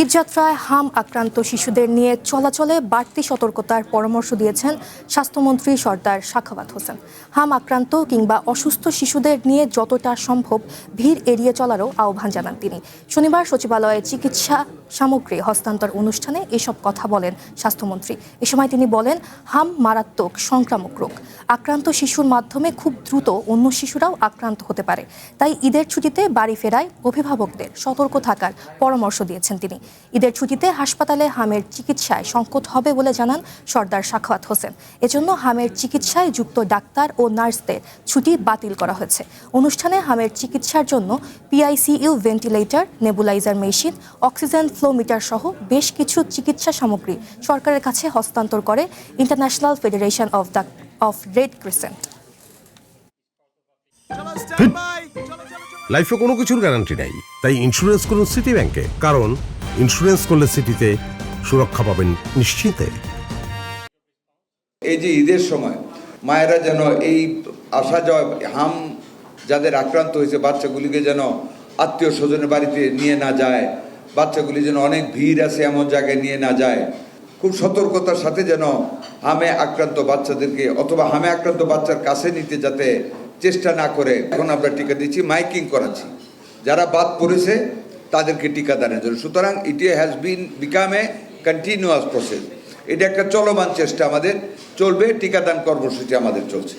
ঈদযাত্রায় হাম আক্রান্ত শিশুদের নিয়ে চলাচলে বাড়তি সতর্কতার পরামর্শ দিয়েছেন স্বাস্থ্যমন্ত্রী সর্দার সাখাওয়াত হোসেন। হাম আক্রান্ত কিংবা অসুস্থ শিশুদের নিয়ে যতটা সম্ভব ভিড় এড়িয়ে চলারও আহ্বান জানান তিনি। শনিবার সচিবালয়ে চিকিৎসা সামগ্রী হস্তান্তর অনুষ্ঠানে এসব কথা বলেন স্বাস্থ্যমন্ত্রী। এ সময় তিনি বলেন, হাম মারাত্মক সংক্রামক রোগ। আক্রান্ত শিশুর মাধ্যমে খুব দ্রুত অন্য শিশুরাও আক্রান্ত হতে পারে। তাই ঈদের ছুটিতে বাড়ি ফেরায় অভিভাবকদের সতর্ক থাকার পরামর্শ দিয়েছেন তিনি। ঈদের ছুটিতে হাসপাতালে হামের চিকিৎসায় সংকট হবে বলে জানান সর্দার সাখাওয়াত হোসেন। এজন্য হামের চিকিৎসায় যুক্ত ডাক্তার ও নার্সদের ছুটি বাতিল করা হয়েছে। অনুষ্ঠানে হামের চিকিৎসার জন্য PICU ventilator, nebuliser machine, oxygen flow meter সহ বেশ কিছু চিকিৎসা সামগ্রী সরকারের কাছে হস্তান্তর করে International Federation of Red Crescent. লাইফে কোনো কিছুর গ্যারান্টি নাই, তাই ইন্স্যুরেন্স করুন সিটি ব্যাংকে, কারণ ইন্স্যুরেন্স করলে সিটিতে সুরক্ষা পাবেন নিশ্চিন্তে। এই যে ঈদের সময় মায়েরা যেন এই আসা যাওয়া হাম যাদের আক্রান্ত হয়েছে বাচ্চাগুলিকে যেন আত্মীয় স্বজনের বাড়িতে নিয়ে না যায়, বাচ্চাগুলি যেন অনেক ভিড় আছে এমন জায়গায় নিয়ে না যায়, খুব সতর্কতার সাথে যেন হামে আক্রান্ত বাচ্চাদেরকে অথবা হামে আক্রান্ত বাচ্চার কাছে নিতে যাতে চেষ্টা না করে। এখন আমরা টিকা দিচ্ছি, মাইকিং করাচ্ছি, যারা বাদ পড়েছে তাদেরকে টিকাদানের জন্য। সুতরাং it has become a continuous process. এটা একটা চলমান চেষ্টা আমাদের চলবে, টিকাদান কর্মসূচি আমাদের চলছে।